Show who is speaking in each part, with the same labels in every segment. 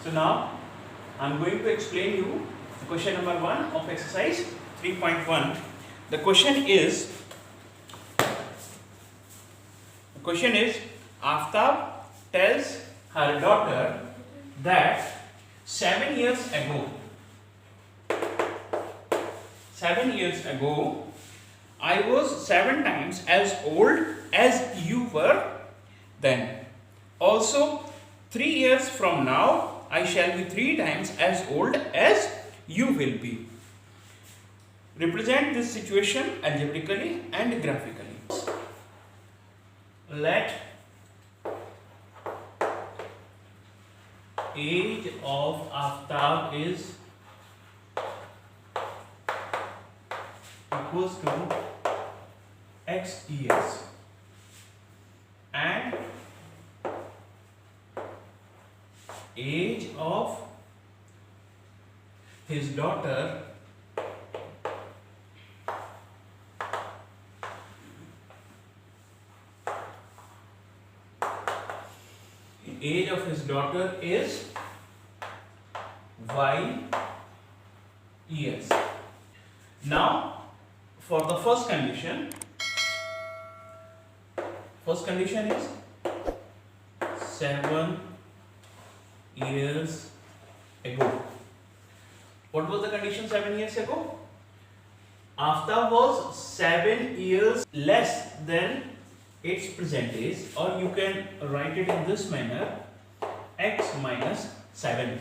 Speaker 1: So now I am going to explain you question number 1 of exercise 3.1. The question is Aftab tells her daughter that 7 years ago I was 7 times as old as you were then. Also 3 years from now I shall be 3 times as old as you will be. Represent this situation algebraically and graphically. Let age of Aftab is equals to x years and age of his daughter is y years. Now for the first condition is 7 years ago. What was the condition 7 years ago? Aftab was 7 years less than its present age, or you can write it in this manner, x minus 7.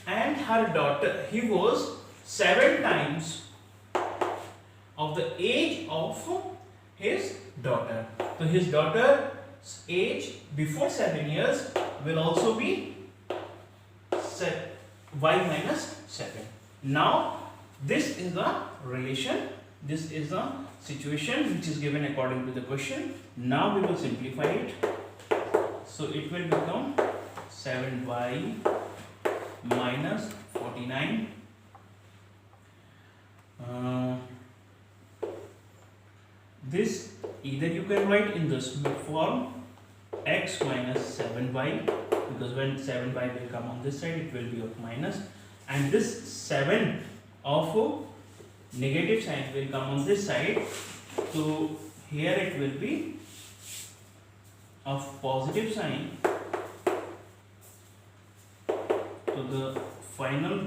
Speaker 1: And her daughter, he was 7 times of the age of his daughter. So his daughter's age before 7 years will also be y minus 7. Now this is the relation, this is the situation which is given according to the question. Now we will simplify it. So it will become 7y minus 49 this either you can write in this form x minus 7y, because when 7y will come on this side it will be of minus, and this 7 of negative sign will come on this side, so here it will be of positive sign, so the final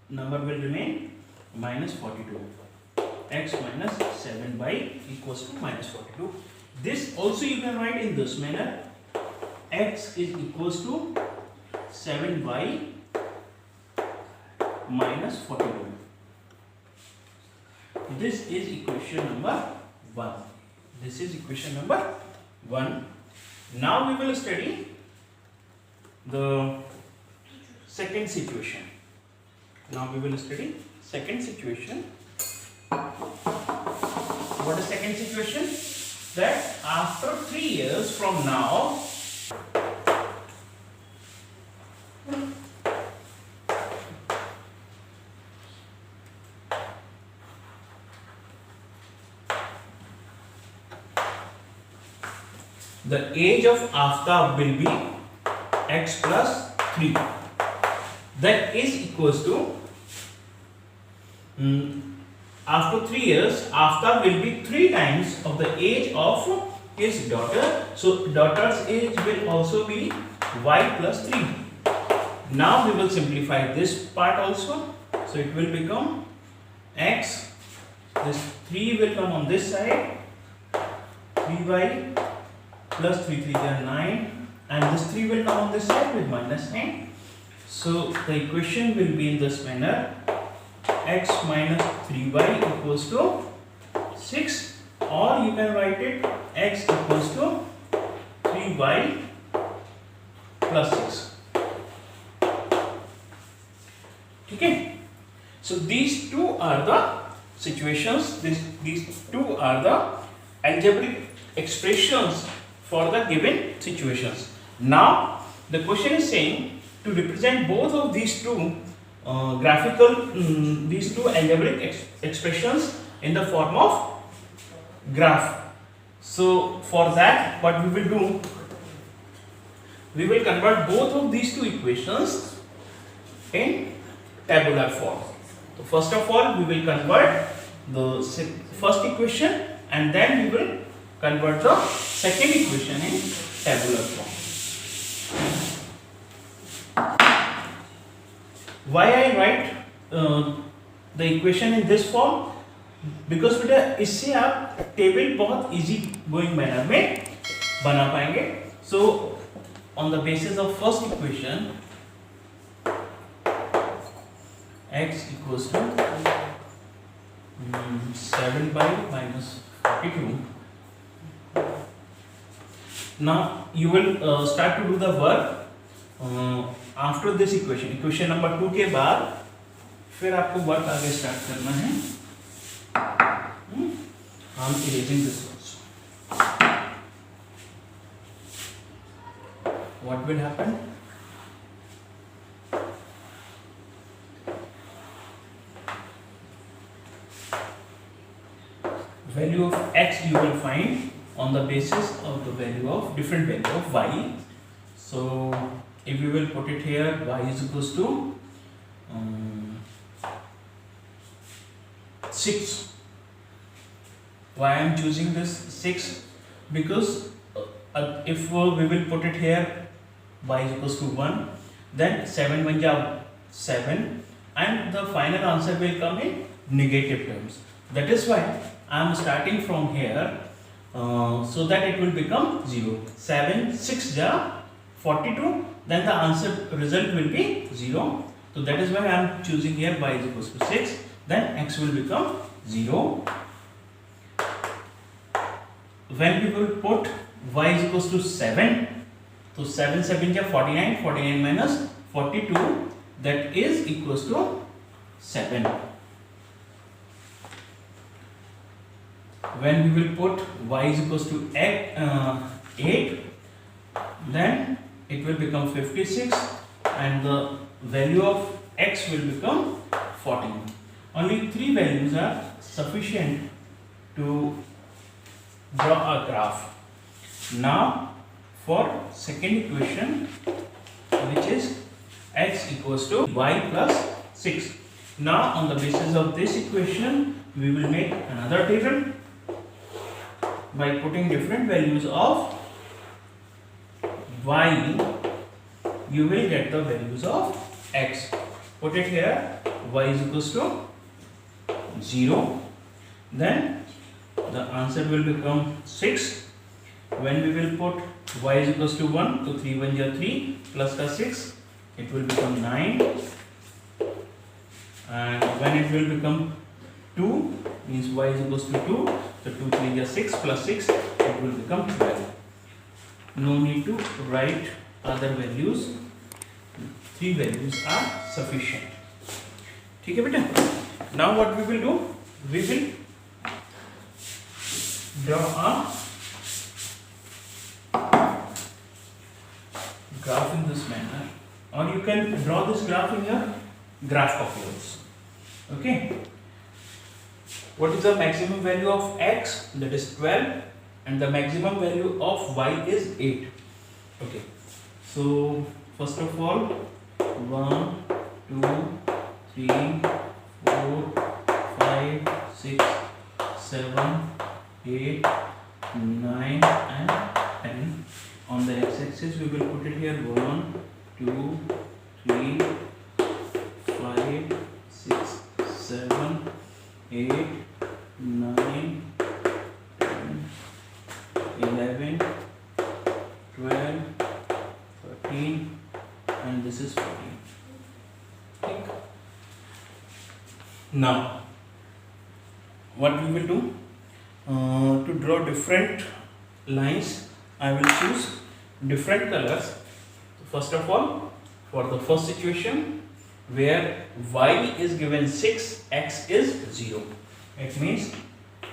Speaker 1: number will remain minus 42. X minus 7y equals to minus 42. This also you can write in this manner, x is equals to 7y minus 42. This is equation number 1. This is equation number 1. Now we will study the second situation. What is second situation? That after 3 years from now, the age of Aftab will be x plus 3. That is equals to after 3 years, Aftab will be 3 times of the age of his daughter. So daughter's age will also be y plus 3. Now we will simplify this part also. So it will become x, this 3 will come on this side, 3y plus 3 3 are 9, and this 3 will come on this side with minus 9. So the equation will be in this manner, x minus 3y equals to 6, or you can write it x equals to 3y plus 6. Okay. So these two are the situations, these two are the algebraic expressions for the given situations. Now the question is saying to represent both of these two these two algebraic expressions in the form of graph. So for that, what we will do, we will convert both of these two equations in tabular form. So first of all, we will convert the first equation and then we will convert the second equation in tabular form. Why I write the equation in this form? Because बेटा इससे आप table बहुत easy going manner में बना पाएंगे. So on the basis of first equation, x equals to 7 by minus 42. Now you will start to do the work after this equation. Equation number 2 के बाद फिर आपको वर्क आगे स्टार्ट करना है. I'm erasing this also. What will happen? Value of x you will find on the basis of the value of different value of y. So if you will put it here, y is equals to 6. Why I am choosing this 6? Because if we will put it here, y is equals to 1, then 7 1 7 and the final answer will come in negative terms. That is why I am starting from here so that it will become 0. 7 6 ja 42, then the answer result will be 0. So that is why I am choosing here y is equals to 6, then x will become 0. When we will put y is equals to 7, so 7 7 ja 49, 49 minus 42, that is equals to 7. When we will put y is equals to 8, then it will become 56 and the value of x will become 14. Only 3 values are sufficient to draw a graph. Now for second equation, which is x equals to y plus 6. Now on the basis of this equation, we will make another table by putting different values of y. You will get the values of x. Put it here, y is equals to 0, then the answer will become 6. When we will put y is equals to 1, so 3 1 ja 3 plus the 6, it will become 9. And when it will become 2, means y is equals to 2, so 2 3 ja 6 plus 6, it will become 12. No need to write other values. 3 values are sufficient. ठीक है बेटा? Now what we will do? We will draw a graph in this manner, or you can draw this graph in your graph calculators. Okay. What is the maximum value of x? That is 12, and the maximum value of y is 8. Okay. So first of all, 1 2 3 4 5 6 7 8 9 and 10. On the x-axis we will put it here 1 2 3 5 6 7 8 9 10 11 12 13 and this is 14. Now what we will do, to draw different lines, I will choose different colors. First of all, for the first situation where y is given 6, x is 0, it means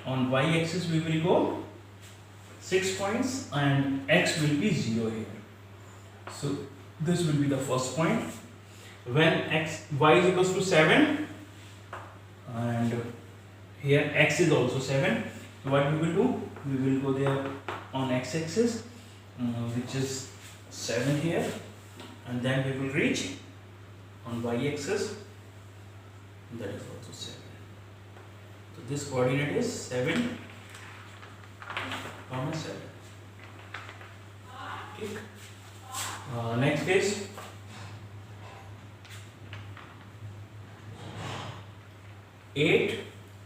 Speaker 1: on y axis we will go 6 points and x will be 0 here. So this will be the first point. When y is equals to 7 and here x is also 7, so what we will do, we will go there on x axis which is 7 here, and then we will reach on y-axis, that is also 7. So this coordinate is 7, 7. Okay. Next is 8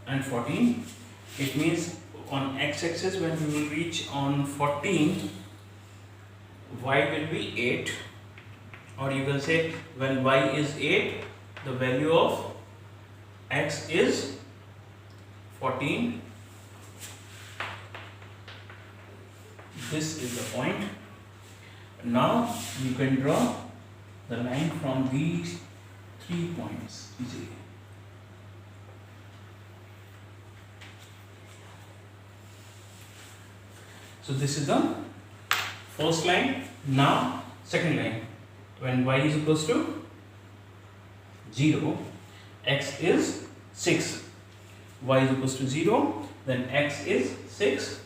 Speaker 1: and 14. It means on x-axis, when we will reach on 14, y will be 8, or you can say when y is 8, the value of x is 14. This is the point. Now you can draw the line from these 3 points easily. So this is the first line. Now second line, when y is equals to 0, x is 6. Y is equals to 0, then x is 6.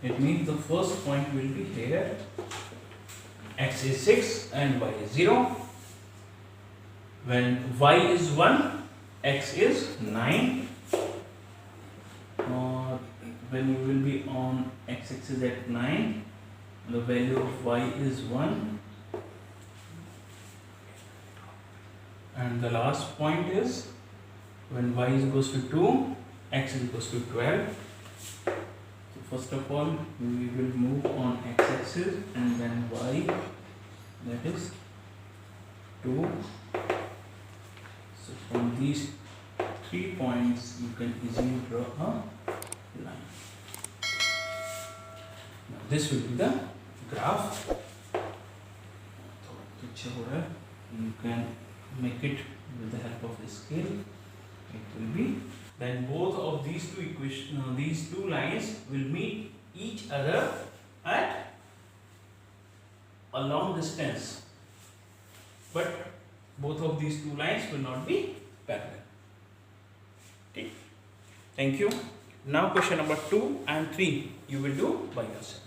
Speaker 1: It means the first point will be here. X is 6 and y is 0. When y is 1, x is 9. When you will be on x-axis at 9, the value of y is 1. And the last point is when y is equals to 2, x is equals to 12. So first of all, we will move on x-axis and then y, that is 2. So from these 3 points, you can easily draw a line. Now this will be the graph. You can make it with the help of the scale. It will be, then both of these two equations, these two lines will meet each other at a long distance, but both of these two lines will not be parallel. Okay. Thank you. Now question number 2 and 3 you will do by yourself.